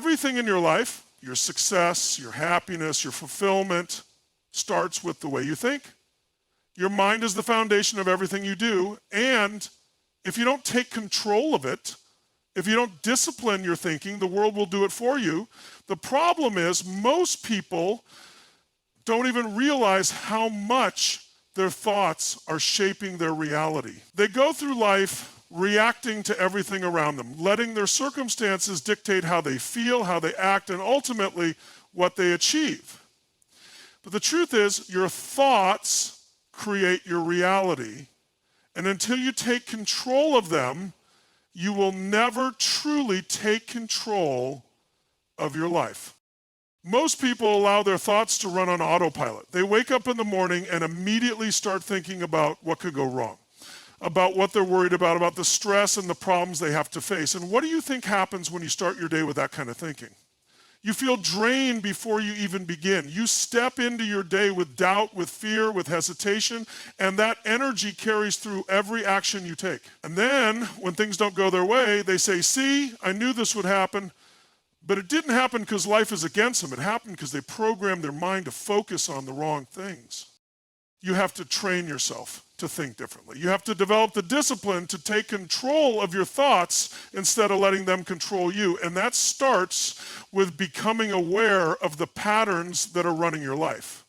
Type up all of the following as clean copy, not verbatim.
Everything in your life, your success, your happiness, your fulfillment, starts with the way you think. Your mind is the foundation of everything you do, and if you don't take control of it, if you don't discipline your thinking, the world will do it for you. The problem is most people don't even realize how much their thoughts are shaping their reality. They go through life reacting to everything around them, letting their circumstances dictate how they feel, how they act, and ultimately what they achieve. But the truth is, your thoughts create your reality, and until you take control of them, you will never truly take control of your life. Most people allow their thoughts to run on autopilot. They wake up in the morning and immediately start thinking about what could go wrong, about what they're worried about the stress and the problems they have to face. And what do you think happens when you start your day with that kind of thinking? You feel drained before you even begin. You step into your day with doubt, with fear, with hesitation, and that energy carries through every action you take. And then, when things don't go their way, they say, see, I knew this would happen, but it didn't happen because life is against them. It happened because they programmed their mind to focus on the wrong things. You have to train yourself to think differently. You have to develop the discipline to take control of your thoughts instead of letting them control you. And that starts with becoming aware of the patterns that are running your life.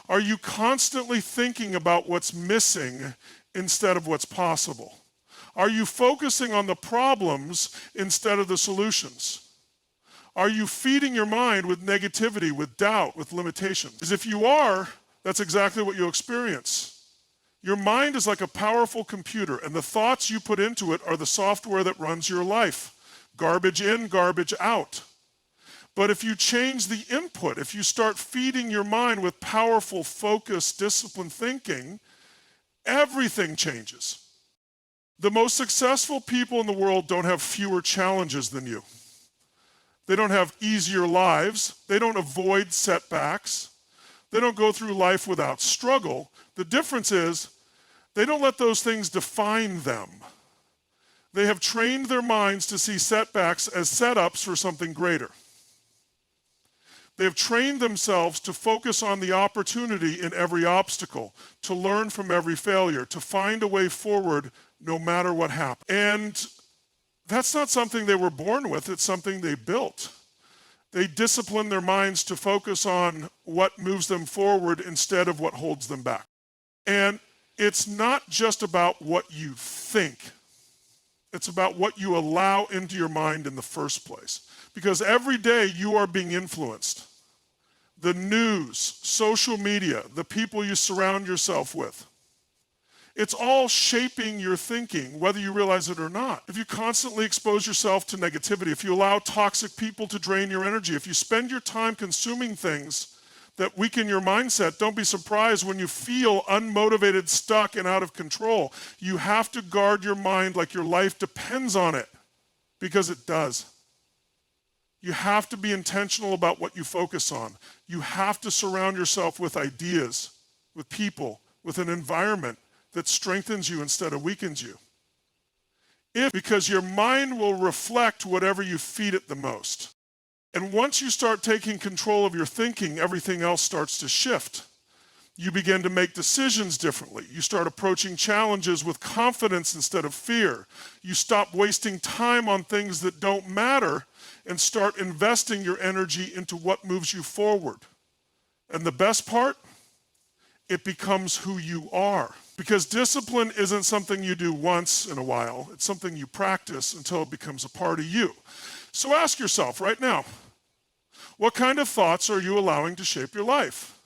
Are you constantly thinking about what's missing instead of what's possible? Are you focusing on the problems instead of the solutions? Are you feeding your mind with negativity, with doubt, with limitations? Because if you are, that's exactly what you'll experience. Your mind is like a powerful computer, and the thoughts you put into it are the software that runs your life. Garbage in, garbage out. But if you change the input, if you start feeding your mind with powerful, focused, disciplined thinking, everything changes. The most successful people in the world don't have fewer challenges than you. They don't have easier lives. They don't avoid setbacks. They don't go through life without struggle. The difference is they don't let those things define them. They have trained their minds to see setbacks as setups for something greater. They have trained themselves to focus on the opportunity in every obstacle, to learn from every failure, to find a way forward no matter what happens. And that's not something they were born with, it's something they built. They discipline their minds to focus on what moves them forward instead of what holds them back. And it's not just about what you think. It's about what you allow into your mind in the first place. Because every day you are being influenced. The news, social media, the people you surround yourself with. It's all shaping your thinking, whether you realize it or not. If you constantly expose yourself to negativity, if you allow toxic people to drain your energy, if you spend your time consuming things that weaken your mindset, don't be surprised when you feel unmotivated, stuck, and out of control. You have to guard your mind like your life depends on it, because it does. You have to be intentional about what you focus on. You have to surround yourself with ideas, with people, with an environment that strengthens you instead of weakens you. Because your mind will reflect whatever you feed it the most. And once you start taking control of your thinking, everything else starts to shift. You begin to make decisions differently. You start approaching challenges with confidence instead of fear. You stop wasting time on things that don't matter and start investing your energy into what moves you forward. And the best part, it becomes who you are. Because discipline isn't something you do once in a while. It's something you practice until it becomes a part of you. So ask yourself right now, what kind of thoughts are you allowing to shape your life?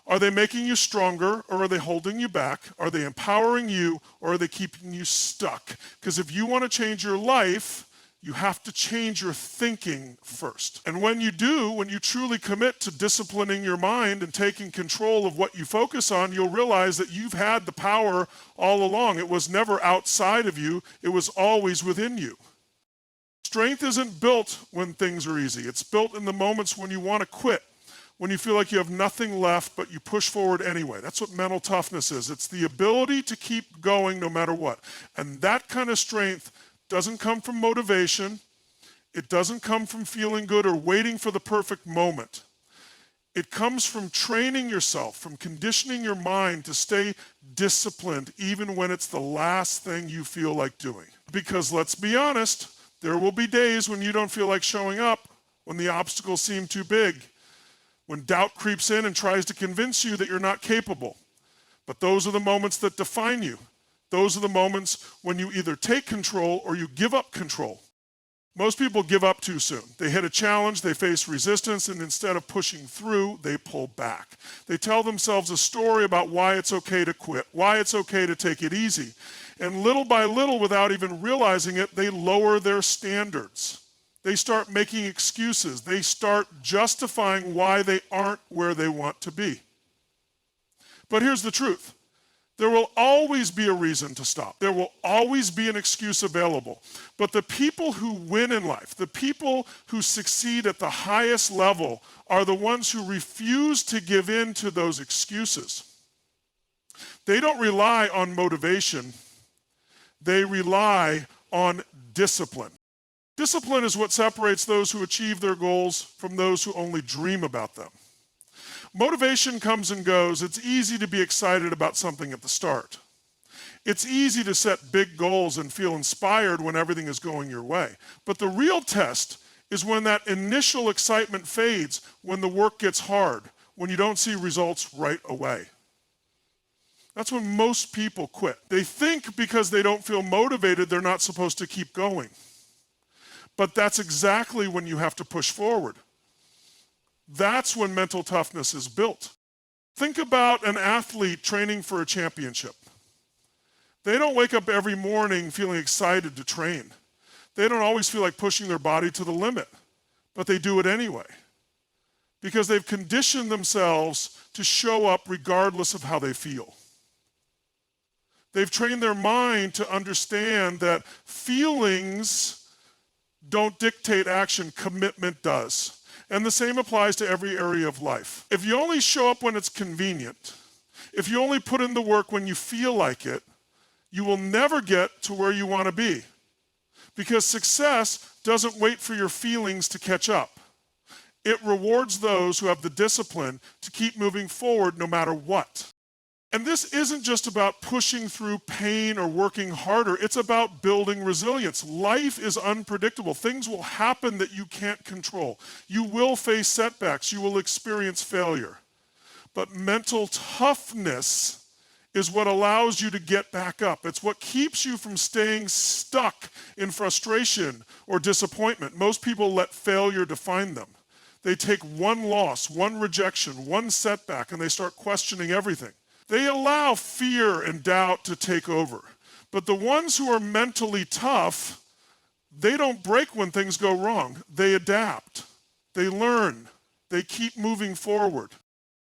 Are they making you stronger, or are they holding you back? Are they empowering you, or are they keeping you stuck? Because if you want to change your life, you have to change your thinking first. And when you do, when you truly commit to disciplining your mind and taking control of what you focus on, you'll realize that you've had the power all along. It was never outside of you. It was always within you. Strength isn't built when things are easy. It's built in the moments when you want to quit, when you feel like you have nothing left, but you push forward anyway. That's what mental toughness is. It's the ability to keep going no matter what. And that kind of strength doesn't come from motivation. It doesn't come from feeling good or waiting for the perfect moment. It comes from training yourself, from conditioning your mind to stay disciplined even when it's the last thing you feel like doing. Because let's be honest, there will be days when you don't feel like showing up, when the obstacles seem too big, when doubt creeps in and tries to convince you that you're not capable. But those are the moments that define you. Those are the moments when you either take control or you give up control. Most people give up too soon. They hit a challenge, they face resistance, and instead of pushing through, they pull back. They tell themselves a story about why it's okay to quit, why it's okay to take it easy. And little by little, without even realizing it, they lower their standards. They start making excuses. They start justifying why they aren't where they want to be. But here's the truth. There will always be a reason to stop. There will always be an excuse available. But the people who win in life, the people who succeed at the highest level, are the ones who refuse to give in to those excuses. They don't rely on motivation. They rely on discipline. Discipline is what separates those who achieve their goals from those who only dream about them. Motivation comes and goes. It's easy to be excited about something at the start. It's easy to set big goals and feel inspired when everything is going your way. But the real test is when that initial excitement fades, when the work gets hard, when you don't see results right away. That's when most people quit. They think because they don't feel motivated, they're not supposed to keep going. But that's exactly when you have to push forward. That's when mental toughness is built. Think about an athlete training for a championship. They don't wake up every morning feeling excited to train. They don't always feel like pushing their body to the limit, but they do it anyway. Because they've conditioned themselves to show up regardless of how they feel. They've trained their mind to understand that feelings don't dictate action, commitment does. And the same applies to every area of life. If you only show up when it's convenient, if you only put in the work when you feel like it, you will never get to where you want to be. Because success doesn't wait for your feelings to catch up. It rewards those who have the discipline to keep moving forward no matter what. And this isn't just about pushing through pain or working harder. It's about building resilience. Life is unpredictable. Things will happen that you can't control. You will face setbacks. You will experience failure. But mental toughness is what allows you to get back up. It's what keeps you from staying stuck in frustration or disappointment. Most people let failure define them. They take one loss, one rejection, one setback, and they start questioning everything. They allow fear and doubt to take over. But the ones who are mentally tough, they don't break when things go wrong. They adapt. They learn. They keep moving forward.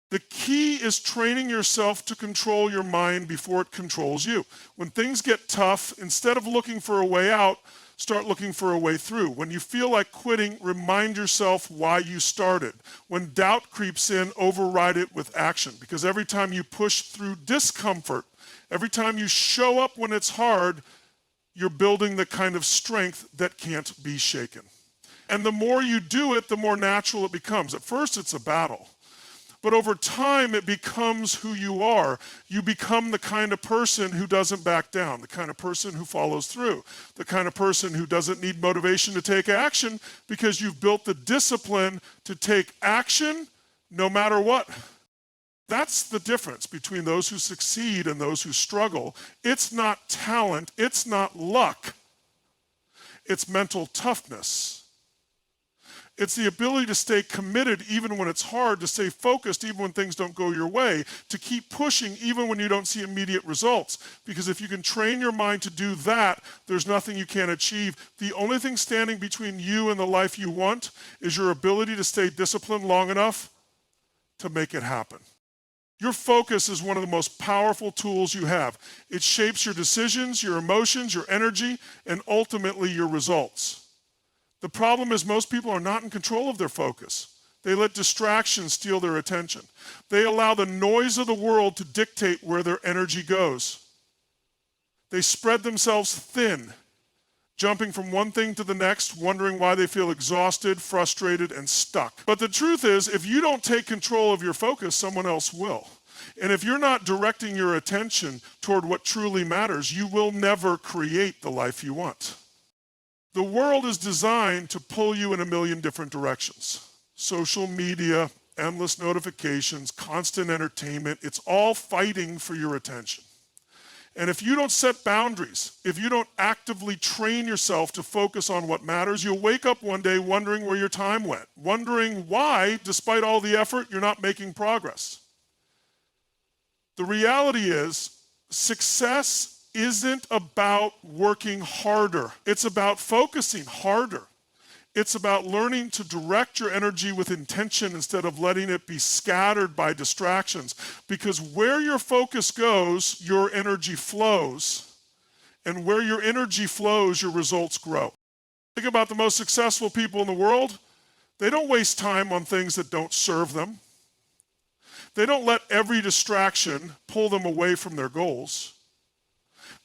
The key is training yourself to control your mind before it controls you. When things get tough, instead of looking for a way out, start looking for a way through. When you feel like quitting, remind yourself why you started. When doubt creeps in, override it with action. Because every time you push through discomfort, every time you show up when it's hard, you're building the kind of strength that can't be shaken. And the more you do it, the more natural it becomes. At first, it's a battle. But over time, it becomes who you are. You become the kind of person who doesn't back down, the kind of person who follows through, the kind of person who doesn't need motivation to take action because you've built the discipline to take action no matter what. That's the difference between those who succeed and those who struggle. It's not talent, it's not luck, it's mental toughness. It's the ability to stay committed even when it's hard, to stay focused even when things don't go your way, to keep pushing even when you don't see immediate results. Because if you can train your mind to do that, there's nothing you can't achieve. The only thing standing between you and the life you want is your ability to stay disciplined long enough to make it happen. Your focus is one of the most powerful tools you have. It shapes your decisions, your emotions, your energy, and ultimately your results. The problem is most people are not in control of their focus. They let distractions steal their attention. They allow the noise of the world to dictate where their energy goes. They spread themselves thin. jumping from one thing to the next, wondering why they feel exhausted, frustrated, and stuck. But the truth is, if you don't take control of your focus, someone else will. And if you're not directing your attention toward what truly matters, you will never create the life you want. The world is designed to pull you in a million different directions. Social media, endless notifications, constant entertainment, it's all fighting for your attention. And if you don't set boundaries, if you don't actively train yourself to focus on what matters, you'll wake up one day wondering where your time went, wondering why, despite all the effort, you're not making progress. The reality is, success isn't about working harder. It's about focusing harder. It's about learning to direct your energy with intention instead of letting it be scattered by distractions. Because where your focus goes, your energy flows. And where your energy flows, your results grow. Think about the most successful people in the world. They don't waste time on things that don't serve them. They don't let every distraction pull them away from their goals.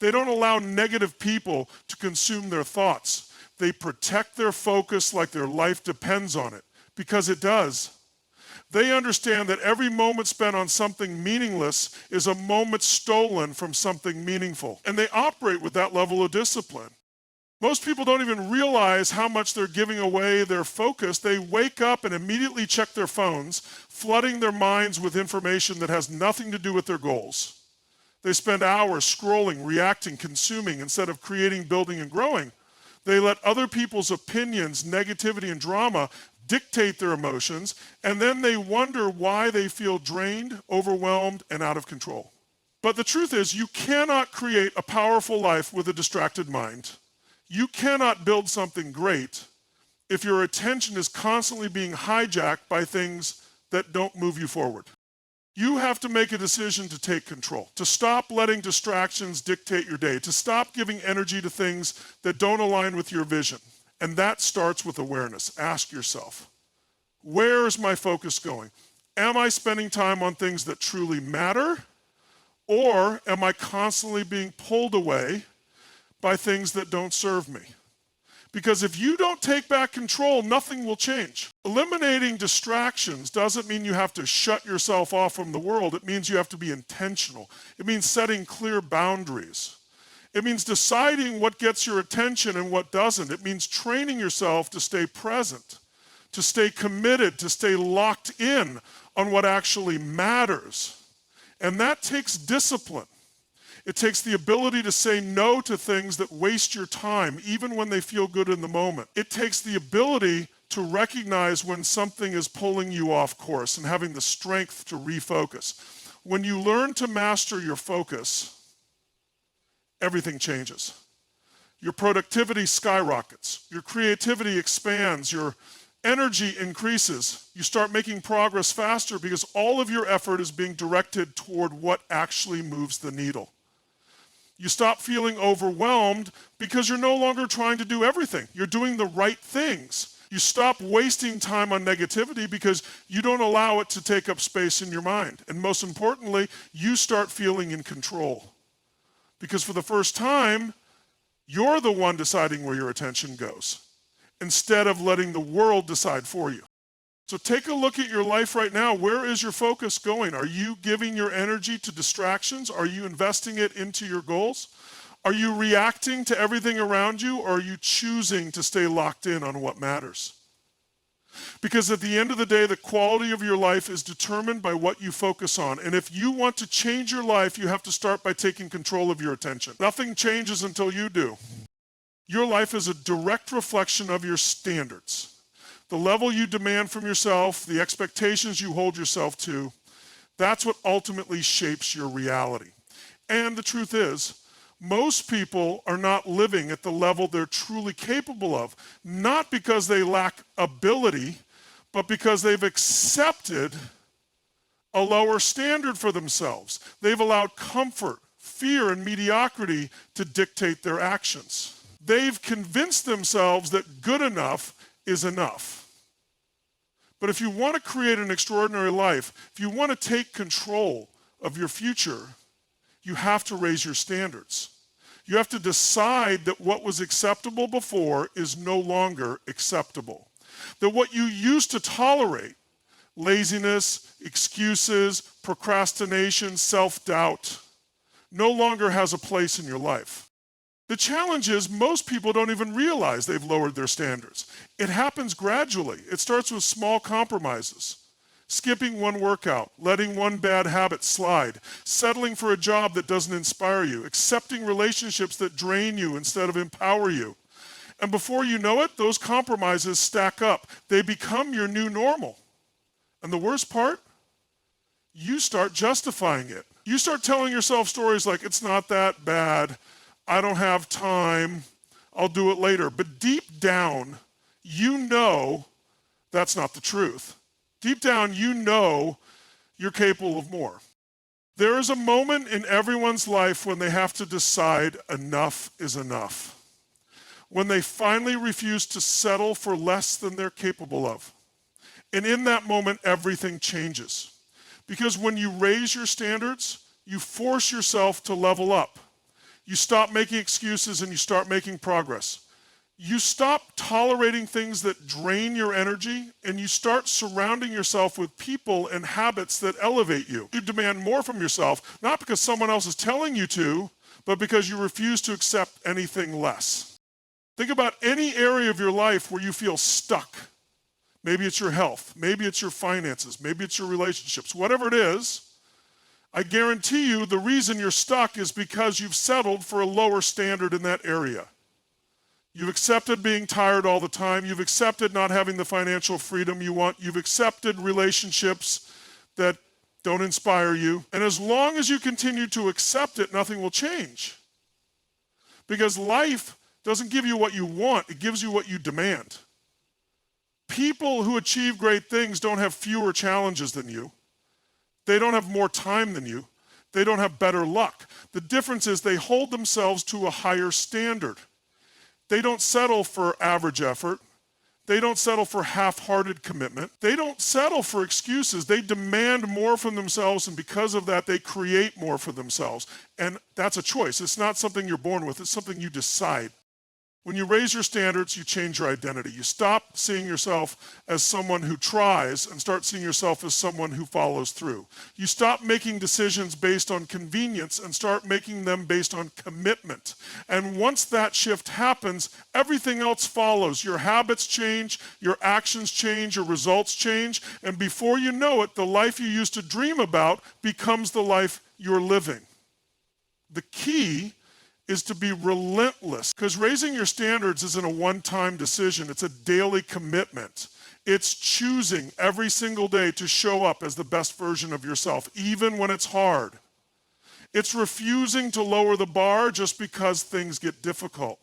They don't allow negative people to consume their thoughts. They protect their focus like their life depends on it, because it does. They understand that every moment spent on something meaningless is a moment stolen from something meaningful. And they operate with that level of discipline. Most people don't even realize how much they're giving away their focus. They wake up and immediately check their phones, flooding their minds with information that has nothing to do with their goals. They spend hours scrolling, reacting, consuming, instead of creating, building, and growing. They let other people's opinions, negativity, and drama dictate their emotions, and then they wonder why they feel drained, overwhelmed, and out of control. But the truth is, you cannot create a powerful life with a distracted mind. You cannot build something great if your attention is constantly being hijacked by things that don't move you forward. You have to make a decision to take control, to stop letting distractions dictate your day, to stop giving energy to things that don't align with your vision. And that starts with awareness. Ask yourself, where is my focus going? Am I spending time on things that truly matter? Or am I constantly being pulled away by things that don't serve me? Because if you don't take back control, nothing will change. Eliminating distractions doesn't mean you have to shut yourself off from the world. It means you have to be intentional. It means setting clear boundaries. It means deciding what gets your attention and what doesn't. It means training yourself to stay present, to stay committed, to stay locked in on what actually matters. And that takes discipline. It takes the ability to say no to things that waste your time, even when they feel good in the moment. It takes the ability to recognize when something is pulling you off course and having the strength to refocus. When you learn to master your focus, everything changes. Your productivity skyrockets. Your creativity expands. Your energy increases. You start making progress faster because all of your effort is being directed toward what actually moves the needle. You stop feeling overwhelmed because you're no longer trying to do everything. You're doing the right things. You stop wasting time on negativity because you don't allow it to take up space in your mind. And most importantly, you start feeling in control. Because for the first time, you're the one deciding where your attention goes, instead of letting the world decide for you. So take a look at your life right now. Where is your focus going? Are you giving your energy to distractions? Are you investing it into your goals? Are you reacting to everything around you, or are you choosing to stay locked in on what matters? Because at the end of the day, the quality of your life is determined by what you focus on. And if you want to change your life, you have to start by taking control of your attention. Nothing changes until you do. Your life is a direct reflection of your standards. The level you demand from yourself, the expectations you hold yourself to, that's what ultimately shapes your reality. And the truth is, most people are not living at the level they're truly capable of, not because they lack ability, but because they've accepted a lower standard for themselves. They've allowed comfort, fear, and mediocrity to dictate their actions. They've convinced themselves that good enough is enough. But if you want to create an extraordinary life, if you want to take control of your future, you have to raise your standards. You have to decide that what was acceptable before is no longer acceptable. That what you used to tolerate, laziness, excuses, procrastination, self-doubt, no longer has a place in your life. The challenge is most people don't even realize they've lowered their standards. It happens gradually. It starts with small compromises. Skipping one workout, letting one bad habit slide, settling for a job that doesn't inspire you, accepting relationships that drain you instead of empower you. And before you know it, those compromises stack up. They become your new normal. And the worst part, you start justifying it. You start telling yourself stories like, it's not that bad, I don't have time, I'll do it later. But deep down, you know that's not the truth. Deep down, you know you're capable of more. There is a moment in everyone's life when they have to decide enough is enough. When they finally refuse to settle for less than they're capable of. And in that moment, everything changes. Because when you raise your standards, you force yourself to level up. You stop making excuses and you start making progress. You stop tolerating things that drain your energy and you start surrounding yourself with people and habits that elevate you. You demand more from yourself, not because someone else is telling you to, but because you refuse to accept anything less. Think about any area of your life where you feel stuck. Maybe it's your health, maybe it's your finances, maybe it's your relationships, whatever it is. I guarantee you the reason you're stuck is because you've settled for a lower standard in that area. You've accepted being tired all the time. You've accepted not having the financial freedom you want. You've accepted relationships that don't inspire you. And as long as you continue to accept it, nothing will change. Because life doesn't give you what you want, it gives you what you demand. People who achieve great things don't have fewer challenges than you. They don't have more time than you. They don't have better luck. The difference is they hold themselves to a higher standard. They don't settle for average effort. They don't settle for half-hearted commitment. They don't settle for excuses. They demand more from themselves, and because of that, they create more for themselves. And that's a choice. It's not something you're born with. It's something you decide. When you raise your standards, you change your identity. You stop seeing yourself as someone who tries and start seeing yourself as someone who follows through. You stop making decisions based on convenience and start making them based on commitment. And once that shift happens, everything else follows. Your habits change, your actions change, your results change, and before you know it, the life you used to dream about becomes the life you're living. The key is to be relentless, because raising your standards isn't a one-time decision, it's a daily commitment. It's choosing every single day to show up as the best version of yourself, even when it's hard. It's refusing to lower the bar just because things get difficult.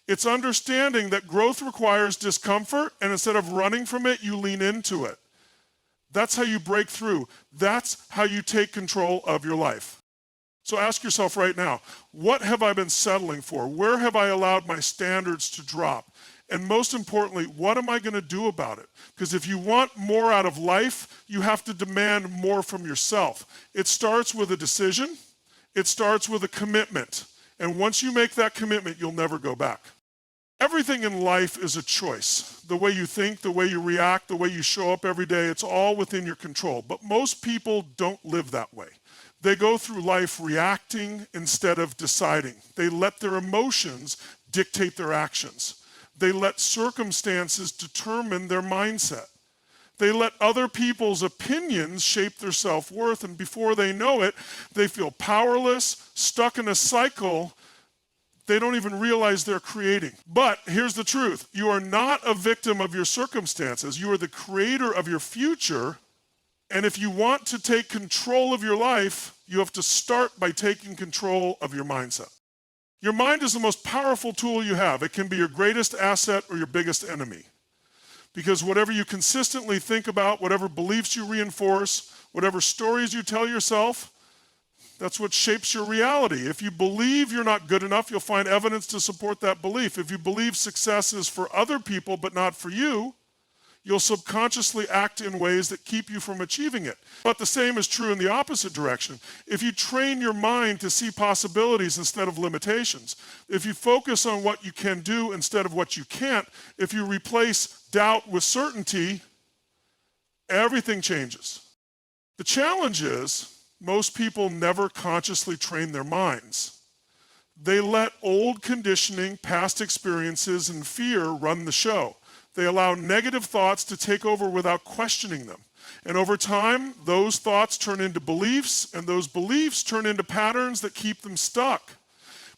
It's understanding that growth requires discomfort, and instead of running from it, you lean into it. That's how you break through. That's how you take control of your life. So ask yourself right now, what have I been settling for? Where have I allowed my standards to drop? And most importantly, what am I going to do about it? Because if you want more out of life, you have to demand more from yourself. It starts with a decision. It starts with a commitment. And once you make that commitment, you'll never go back. Everything in life is a choice. The way you think, the way you react, the way you show up every day, it's all within your control. But most people don't live that way. They go through life reacting instead of deciding. They let their emotions dictate their actions. They let circumstances determine their mindset. They let other people's opinions shape their self-worth, and before they know it, they feel powerless, stuck in a cycle they don't even realize they're creating. But here's the truth. You are not a victim of your circumstances. You are the creator of your future. And if you want to take control of your life, you have to start by taking control of your mindset. Your mind is the most powerful tool you have. It can be your greatest asset or your biggest enemy. Because whatever you consistently think about, whatever beliefs you reinforce, whatever stories you tell yourself, that's what shapes your reality. If you believe you're not good enough, you'll find evidence to support that belief. If you believe success is for other people but not for you, you'll subconsciously act in ways that keep you from achieving it. But the same is true in the opposite direction. If you train your mind to see possibilities instead of limitations, if you focus on what you can do instead of what you can't, if you replace doubt with certainty, everything changes. The challenge is most people never consciously train their minds. They let old conditioning, past experiences, and fear run the show. They allow negative thoughts to take over without questioning them. And over time, those thoughts turn into beliefs, and those beliefs turn into patterns that keep them stuck.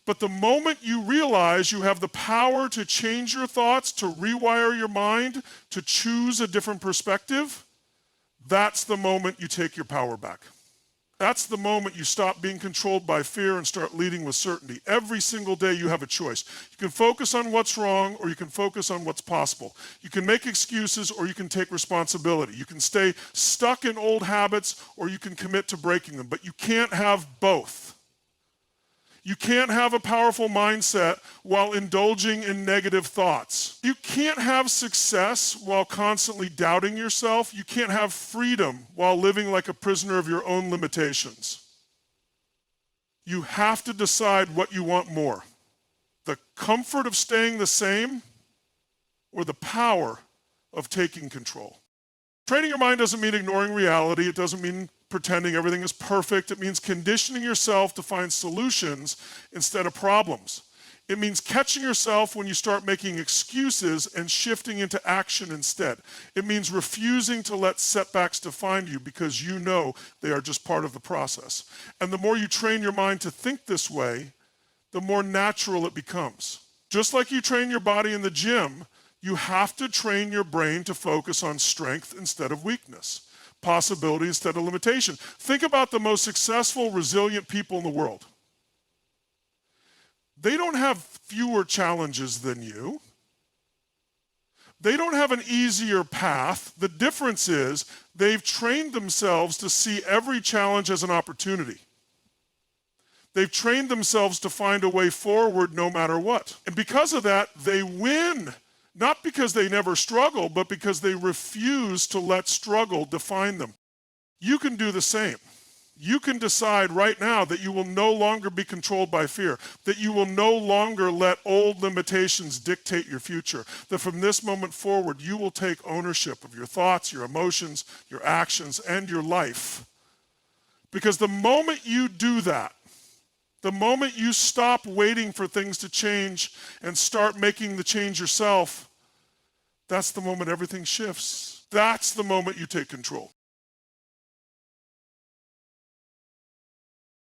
But the moment you realize you have the power to change your thoughts, to rewire your mind, to choose a different perspective, that's the moment you take your power back. That's the moment you stop being controlled by fear and start leading with certainty. Every single day you have a choice. You can focus on what's wrong or you can focus on what's possible. You can make excuses or you can take responsibility. You can stay stuck in old habits or you can commit to breaking them. But you can't have both. You can't have a powerful mindset while indulging in negative thoughts. You can't have success while constantly doubting yourself. You can't have freedom while living like a prisoner of your own limitations. You have to decide what you want more: the comfort of staying the same or the power of taking control. Training your mind doesn't mean ignoring reality. It doesn't mean pretending everything is perfect. It means conditioning yourself to find solutions instead of problems. It means catching yourself when you start making excuses and shifting into action instead. It means refusing to let setbacks define you because you know they are just part of the process. And the more you train your mind to think this way, the more natural it becomes. Just like you train your body in the gym, you have to train your brain to focus on strength instead of weakness, possibility instead of limitation. Think about the most successful, resilient people in the world. They don't have fewer challenges than you. They don't have an easier path. The difference is they've trained themselves to see every challenge as an opportunity. They've trained themselves to find a way forward no matter what. And because of that, they win. Not because they never struggle, but because they refuse to let struggle define them. You can do the same. You can decide right now that you will no longer be controlled by fear, that you will no longer let old limitations dictate your future, that from this moment forward, you will take ownership of your thoughts, your emotions, your actions, and your life. Because the moment you do that, the moment you stop waiting for things to change and start making the change yourself, that's the moment everything shifts. That's the moment you take control.